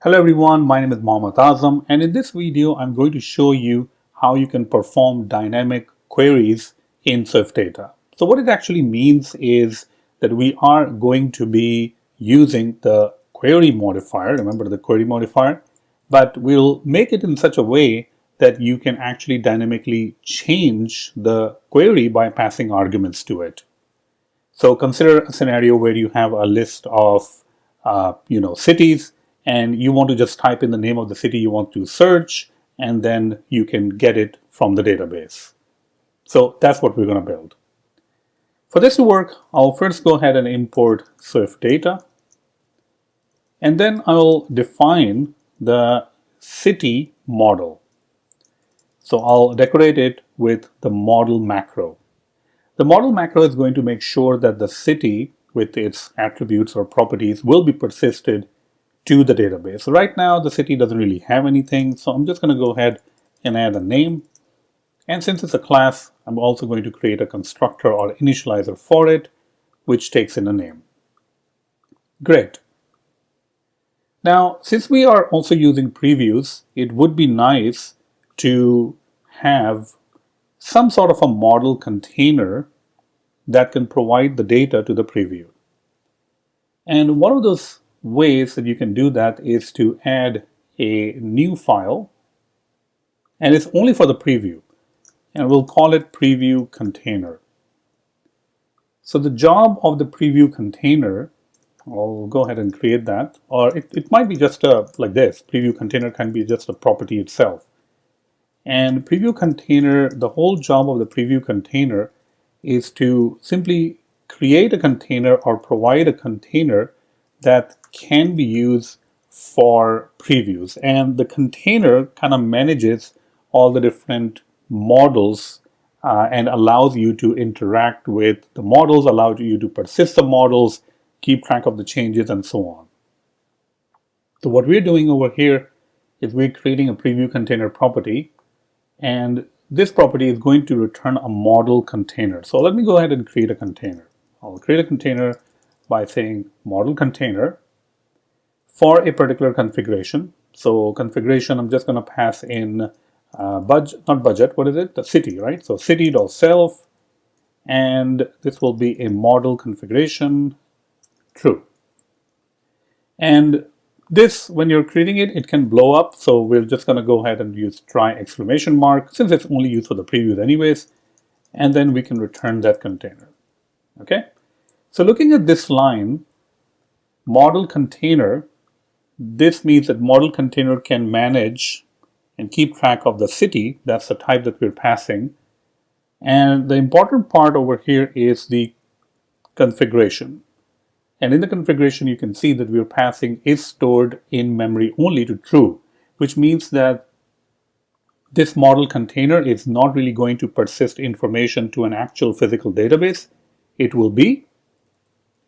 Hello everyone, my name is Mohammad Azam, and in this video I'm going to show you how you can perform dynamic queries in SwiftData. So what it actually means is that we are going to be using the query modifier, remember the query modifier, but we'll make it in such a way that you can actually dynamically change the query by passing arguments to it. So consider a scenario where you have a list of cities, and you want to just type in the name of the city you want to search, and then you can get it from the database. So that's what we're going to build. For this to work, I'll first go ahead and import SwiftData, and then I'll define the city model. So I'll decorate it with the model macro. The model macro is going to make sure that the city with its attributes or properties will be persisted to the database. So right now the city doesn't really have anything, so I'm just going to go ahead and add a name. And since it's a class, I'm also going to create a constructor or initializer for it, which takes in a name. Great. Now, since we are also using previews, it would be nice to have some sort of a model container that can provide the data to the preview. And one of those ways that you can do that is to add a new file, and it's only for the preview, and we'll call it preview container. So the job of the preview container, I'll go ahead and create that, or it might be just like this. Preview container can be just a property itself. And preview container, the whole job of the preview container is to simply create a container or provide a container that can be used for previews. And the container kind of manages all the different models and allows you to interact with the models, allows you to persist the models, keep track of the changes, and so on. So what we're doing over here is we're creating a preview container property, and this property is going to return a model container. So let me go ahead and create a container. I'll create a container by saying model container for a particular configuration. So configuration, I'm just going to pass in the city, right? So city.self, and this will be a model configuration, true. And this, when you're creating it, it can blow up. So we're just going to go ahead and use try exclamation mark, since it's only used for the previews anyways. And then we can return that container. Okay. So looking at this line, model container, this means that model container can manage and keep track of the city. That's the type that we're passing. And the important part over here is the configuration. And in the configuration, you can see that we're passing is stored in memory only to true, which means that this model container is not really going to persist information to an actual physical database. It will be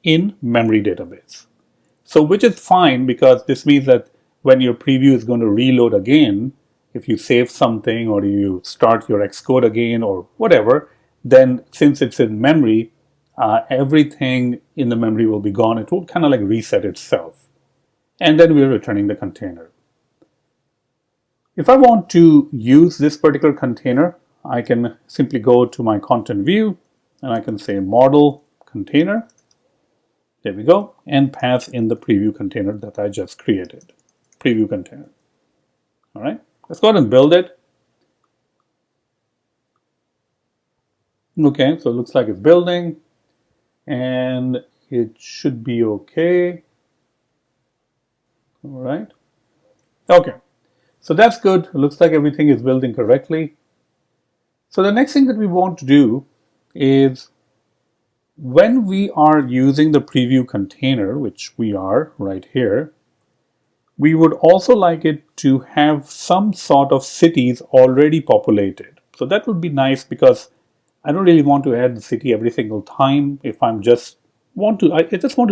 in memory database. So which is fine, because this means that when your preview is going to reload again, if you save something or you start your Xcode again or whatever, then since it's in memory, everything in the memory will be gone. It will kind of like reset itself. And then we're returning the container. If I want to use this particular container, I can simply go to my content view and I can say model container. There we go, and pass in the preview container that I just created. Preview container. All right, let's go ahead and build it. Okay, so it looks like it's building, and it should be okay. All right. Okay, so that's good. It looks like everything is building correctly. So the next thing that we want to do is, when we are using the preview container, which we are right here, we would also like it to have some sort of cities already populated. So that would be nice, because I don't really want to add the city every single time. If I just want to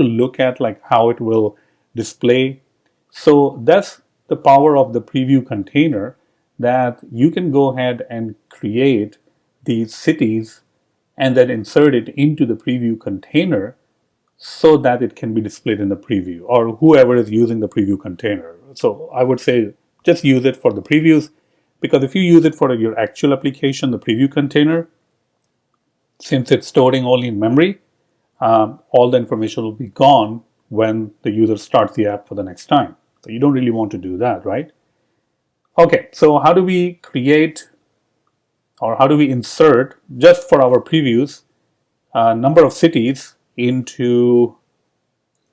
look at like how it will display. So that's the power of the preview container, that you can go ahead and create these cities and then insert it into the preview container so that it can be displayed in the preview, or whoever is using the preview container. So I would say just use it for the previews, because if you use it for your actual application, the preview container, since it's storing only in memory, all the information will be gone when the user starts the app for the next time. So you don't really want to do that, right? Okay, so how do we create, or how do we insert, just for our previews, a number of cities into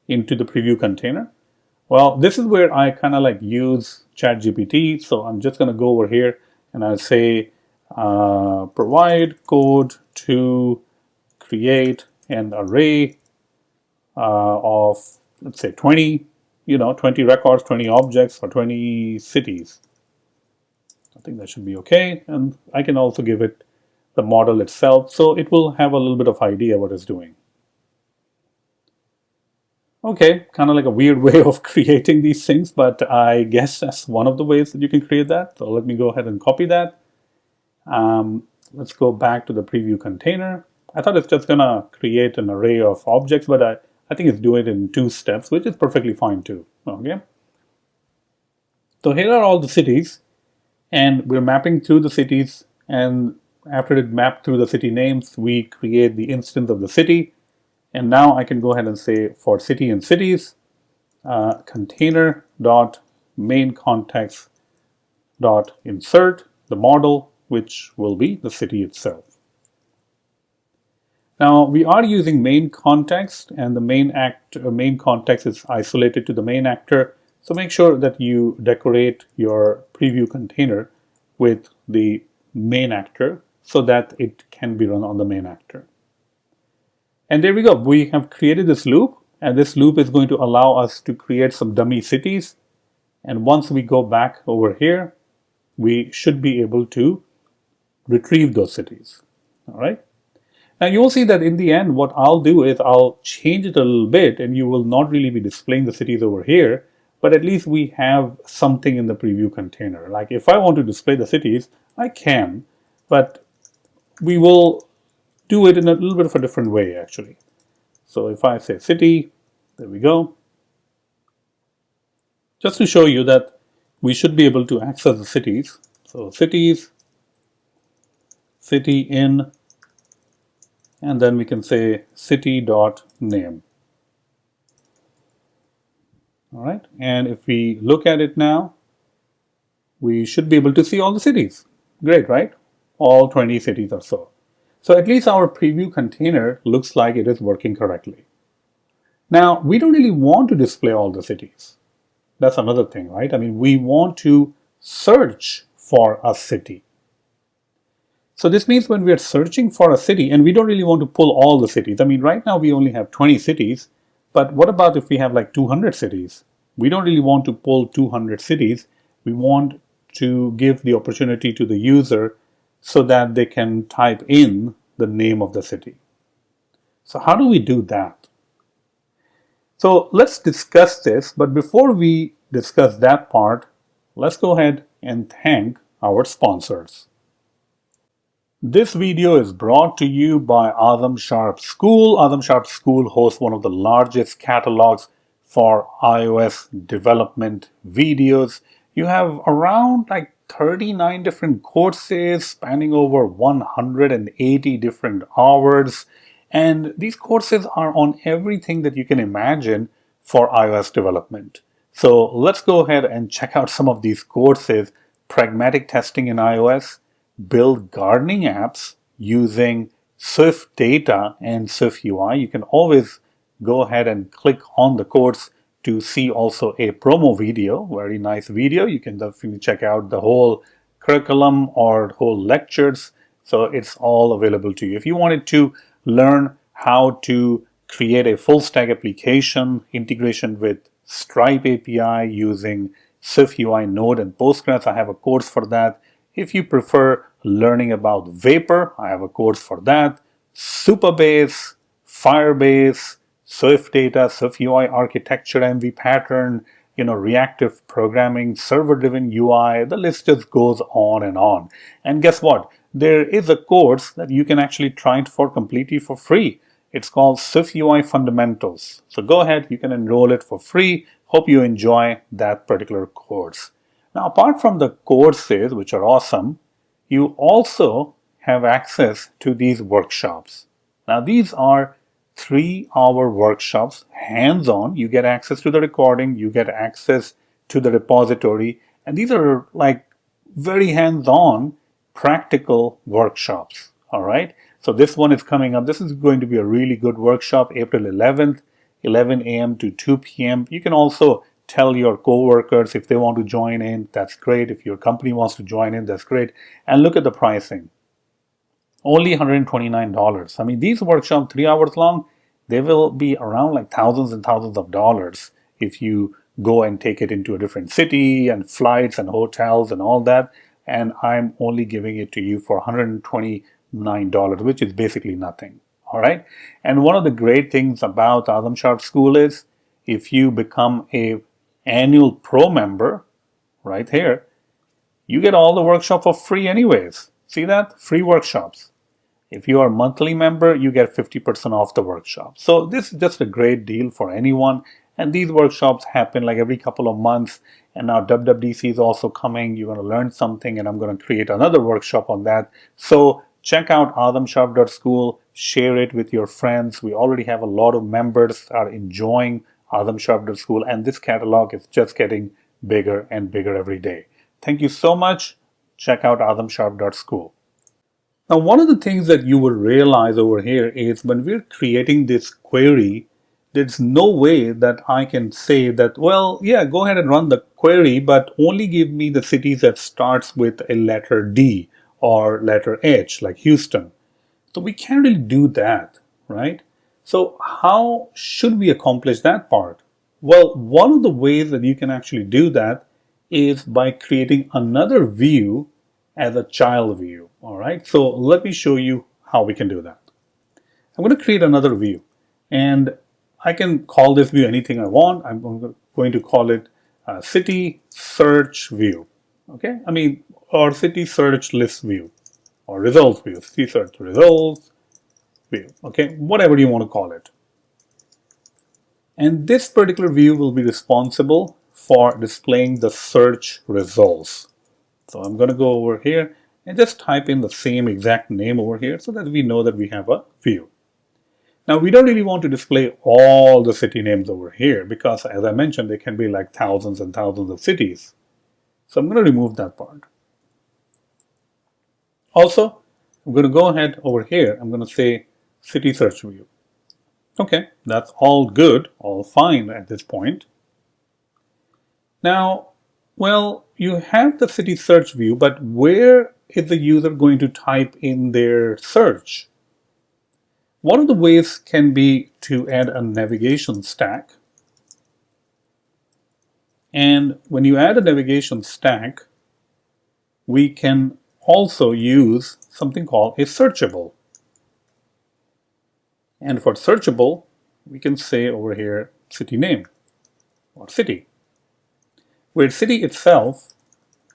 the preview container? Well, this is where I kind of like use ChatGPT. So I'm just going to go over here and I'll say provide code to create an array of, let's say 20, 20 records, 20 objects, or 20 cities. I think that should be okay. And I can also give it the model itself, so it will have a little bit of idea what it's doing. Okay, kind of like a weird way of creating these things, but I guess that's one of the ways that you can create that. So let me go ahead and copy that. Let's go back to the preview container. I thought it's just gonna create an array of objects, but I think it's doing it in 2 steps, which is perfectly fine too. Okay. So here are all the cities, and we're mapping through the cities, and after it mapped through the city names, we create the instance of the city. And now I can go ahead and say for city and cities, container dot main context dot insert the model, which will be the city itself. Now we are using main context, and the main context is isolated to the main actor. So make sure that you decorate your preview container with the main actor so that it can be run on the main actor. And there we go. We have created this loop, and this loop is going to allow us to create some dummy cities. And once we go back over here, we should be able to retrieve those cities. All right. Now you will see that in the end, what I'll do is I'll change it a little bit, and you will not really be displaying the cities over here, but at least we have something in the preview container. Like if I want to display the cities, I can, but we will do it in a little bit of a different way actually. So if I say city, there we go. Just to show you that we should be able to access the cities. So cities, city in, and then we can say city.name. All right, and if we look at it now, we should be able to see all the cities. Great, right? All 20 cities or so. So at least our preview container looks like it is working correctly. Now, we don't really want to display all the cities. That's another thing, right? I mean, we want to search for a city. So this means when we are searching for a city, and we don't really want to pull all the cities. I mean, right now we only have 20 cities, but what about if we have like 200 cities? We don't really want to pull 200 cities. We want to give the opportunity to the user so that they can type in the name of the city. So how do we do that? So let's discuss this, but before we discuss that part, let's go ahead and thank our sponsors. This video is brought to you by Azam Sharp School. Azam Sharp School hosts one of the largest catalogs for iOS development videos. You have around like 39 different courses spanning over 180 different hours. And these courses are on everything that you can imagine for iOS development. So let's go ahead and check out some of these courses. Pragmatic testing in iOS, build gardening apps using SwiftData and SwiftUI. You can always go ahead and click on the course to see also a promo video, very nice video. You can definitely check out the whole curriculum or whole lectures. So it's all available to you. If you wanted to learn how to create a full stack application integration with Stripe API using SwiftUI Node and Postgres, I have a course for that. If you prefer learning about Vapor, I have a course for that. Supabase, Firebase, SwiftData, SwiftUI architecture, MV pattern, reactive programming, server-driven UI, the list just goes on and on. And guess what? There is a course that you can actually try it for completely for free. It's called SwiftUI Fundamentals. So go ahead, you can enroll it for free. Hope you enjoy that particular course. Now, apart from the courses, which are awesome, you also have access to these workshops. Now, these are 3-hour workshops, hands-on. You get access to the recording, you get access to the repository, and these are like very hands-on, practical workshops. All right. So this one is coming up. This is going to be a really good workshop, April 11th, 11 a.m. to 2 p.m. You can also tell your coworkers if they want to join in. That's great. If your company wants to join in, that's great. And look at the pricing. Only $129. I mean, these workshops, 3 hours long, they will be around like thousands and thousands of dollars if you go and take it into a different city and flights and hotels and all that. And I'm only giving it to you for $129, which is basically nothing. All right. And one of the great things about Adam Sharp School is if you become a annual pro member right here, you get all the workshop for free anyways. See that? Free workshops. If you are a monthly member, you get 50% off the workshop. So this is just a great deal for anyone. And these workshops happen like every couple of months. And now WWDC is also coming. You're going to learn something, and I'm going to create another workshop on that. So check out adamsharp.school. Share it with your friends. We already have a lot of members that are enjoying adamsharp.school, and this catalog is just getting bigger and bigger every day. Thank you so much. Check out adamsharp.school. Now, one of the things that you will realize over here is when we're creating this query, there's no way that I can say that, well, yeah, go ahead and run the query, but only give me the cities that starts with a letter D or letter H, like Houston. So we can't really do that, right? So how should we accomplish that part? Well, one of the ways that you can actually do that is by creating another view as a child view. All right, so let me show you how we can do that. I'm going to create another view, and I can call this view anything I want. I'm going to call it city search view. Okay, I mean, or city search list view, or results view, city search results view. Okay, whatever you want to call it. And this particular view will be responsible for displaying the search results. So I'm going to go over here and just type in the same exact name over here so that we know that we have a view. Now, we don't really want to display all the city names over here because, as I mentioned, there can be like thousands and thousands of cities. So I'm going to remove that part. Also, I'm going to go ahead over here. I'm going to say city search view. Okay, that's all good, all fine at this point. Now, well, you have the city search view, but where is the user going to type in their search? One of the ways can be to add a navigation stack. And when you add a navigation stack, we can also use something called a searchable. And for searchable, we can say over here city name or city, where city itself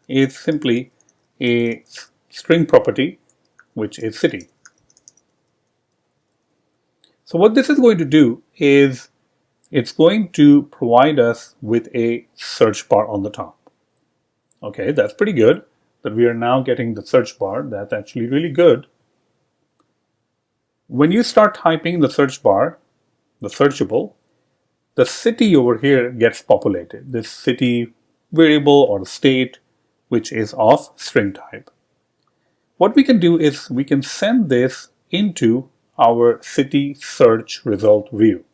is simply a string property, which is city. So what this is going to do is it's going to provide us with a search bar on the top. Okay, that's pretty good that we are now getting the search bar. That's actually really good. When you start typing the search bar, the searchable, the city over here gets populated. This city variable or state, which is of string type. What we can do is we can send this into our city search result view.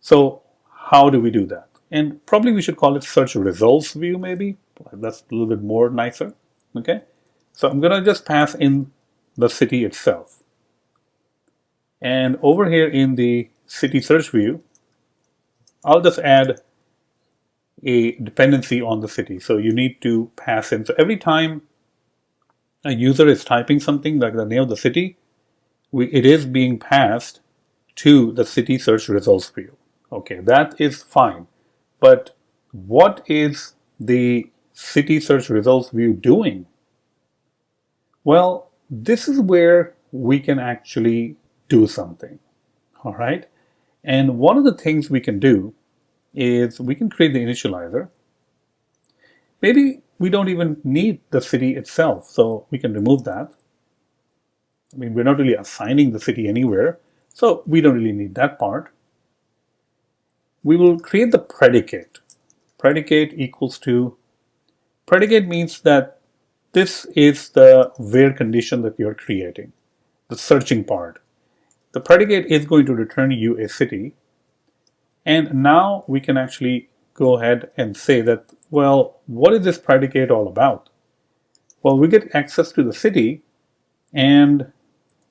So how do we do that? And probably we should call it search results view maybe. That's a little bit more nicer. Okay. So I'm going to just pass in the city itself. And over here in the city search view, I'll just add a dependency on the city. So you need to pass in. So every time a user is typing something like the name of the city, it is being passed to the city search results view. Okay, that is fine. But what is the city search results view doing? Well, this is where we can actually do something. All right. And one of the things we can do is we can create the initializer. Maybe we don't even need the city itself, so we can remove that. I mean, we're not really assigning the city anywhere, so we don't really need that part. We will create the predicate. Predicate equals to, predicate means that this is the where condition that you're creating, the searching part. The predicate is going to return you a city. And now we can actually go ahead and say that, well, what is this predicate all about? Well, we get access to the city, and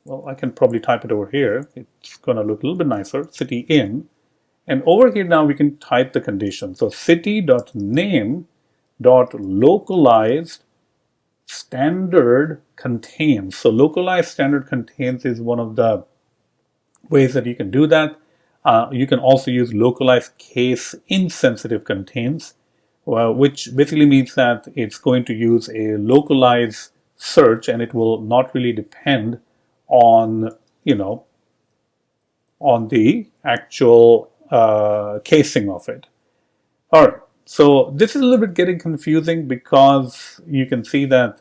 well, I can probably type it over here. It's going to look a little bit nicer, city in. And over here now we can type the condition. So city.name.localized standard contains. So localized standard contains is one of the ways that you can do that. You can also use localized case insensitive contains, which basically means that it's going to use a localized search, and it will not really depend on, on the actual casing of it. All right, so this is a little bit getting confusing because you can see that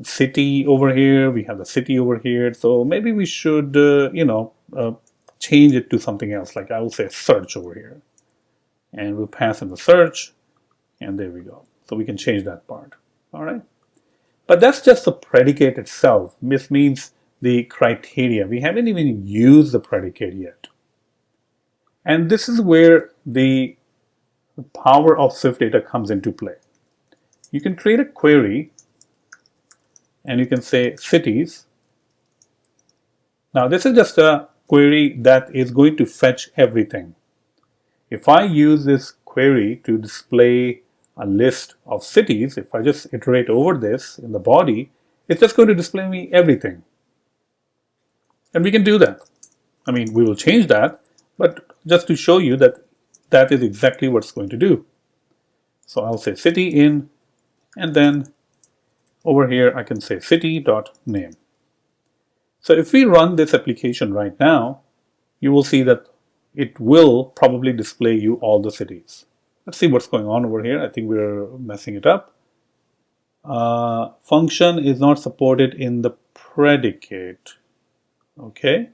city over here, we have the city over here. So maybe we should, change it to something else. Like I will say search over here, and we'll pass in the search, and there we go. So we can change that part. All right, but that's just the predicate itself. This means the criteria. We haven't even used the predicate yet. And this is where the power of SwiftData comes into play. You can create a query, and you can say cities. Now this is just a query that is going to fetch everything. If I use this query to display a list of cities, if I just iterate over this in the body, it's just going to display me everything. And we can do that. I mean, we will change that, but just to show you that that is exactly what it's going to do. So I'll say city in, and then over here I can say city.name. So if we run this application right now, you will see that it will probably display you all the cities. Let's see what's going on over here. I think we're messing it up. Function is not supported in the predicate. Okay.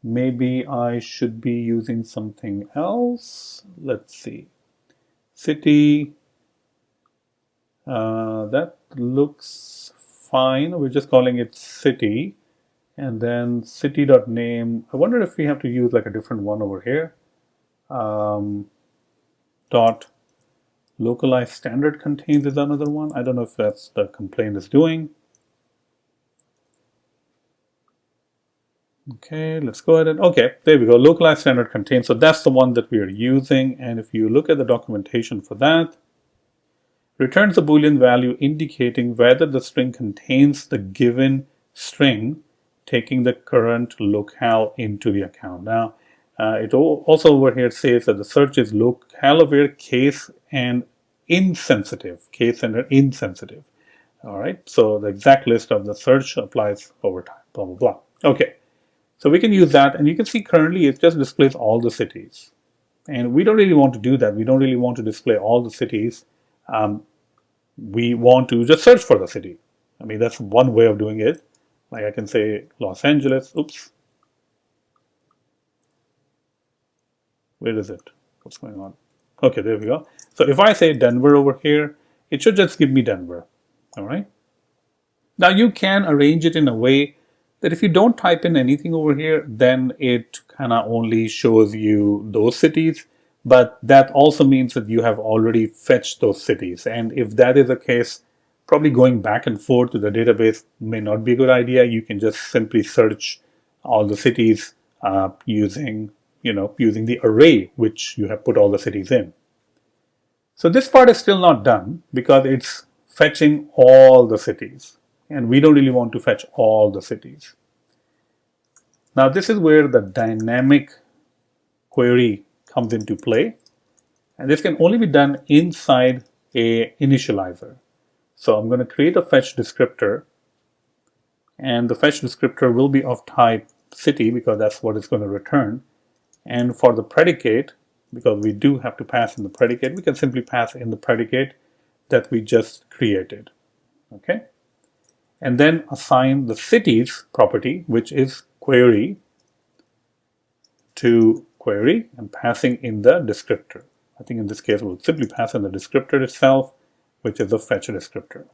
Maybe I should be using something else. Let's see. City. That looks fine. We're just calling it city. And then city.name. I wonder if we have to use like a different one over here. Dot localized standard contains is another one. I don't know if that's the complaint is doing. Okay, let's go ahead and, okay, there we go, localized standard contains. So that's the one that we are using. And if you look at the documentation for that, returns a Boolean value indicating whether the string contains the given string, taking the current locale into the account. Now, it also over here says that the search is locale aware, case and insensitive. Case and insensitive. All right, so the exact list of the search applies over time, blah, blah, blah. Okay, so we can use that, and you can see currently it just displays all the cities. And we don't really want to do that. We don't really want to display all the cities. We want to just search for the city. I mean, that's one way of doing it. Like I can say Los Angeles. Oops. Where is it? What's going on? Okay, there we go. So if I say Denver over here, it should just give me Denver. All right. Now you can arrange it in a way that if you don't type in anything over here, then it kind of only shows you those cities. But that also means that you have already fetched those cities. And if that is the case, probably going back and forth to the database may not be a good idea. You can just simply search all the cities using the array which you have put all the cities in. So this part is still not done because it's fetching all the cities. And we don't really want to fetch all the cities. Now this is where the dynamic query comes into play. And this can only be done inside a initializer. So I'm going to create a fetch descriptor, and the fetch descriptor will be of type city because that's what it's going to return. And for the predicate, because we do have to pass in the predicate, we can simply pass in the predicate that we just created. Okay? And then assign the cities property, which is query, to query and passing in the descriptor. I think in this case, we'll simply pass in the descriptor itself, which is the fetch descriptor.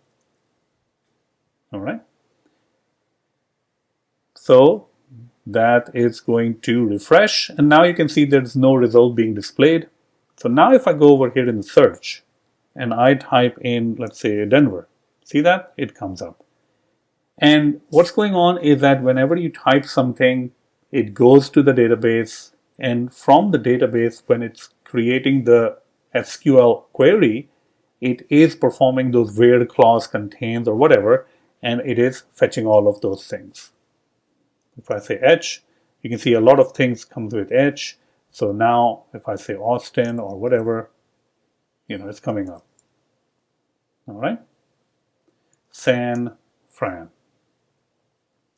All right. So that is going to refresh. And now you can see there's no result being displayed. So now if I go over here in the search and I type in, let's say, Denver, see that? It comes up. And what's going on is that whenever you type something, it goes to the database, and from the database, when it's creating the SQL query, it is performing those where clause contains or whatever, and it is fetching all of those things. If I say H, you can see a lot of things comes with H. So now if I say Austin or whatever, it's coming up. All right. San Fran.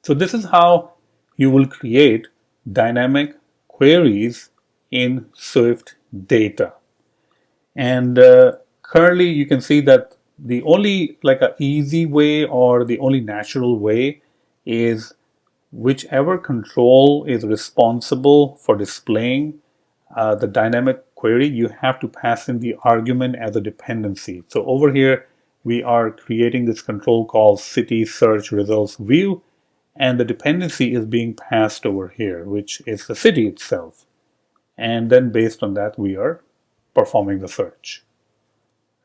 So this is how you will create dynamic queries in SwiftData. And currently you can see that the only easy way or the only natural way is whichever control is responsible for displaying the dynamic query, you have to pass in the argument as a dependency. So over here, we are creating this control called city search results view, and the dependency is being passed over here, which is the city itself. And then based on that, we are performing the search.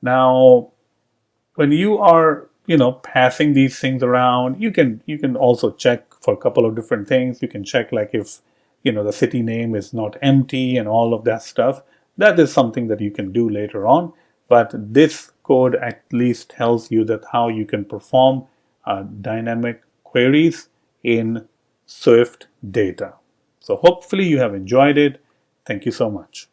Now, when you are passing these things around, you can also check for a couple of different things. You can check if the city name is not empty and all of that stuff. That is something that you can do later on, but this code at least tells you that how you can perform dynamic queries in SwiftData. So hopefully you have enjoyed it. Thank you so much.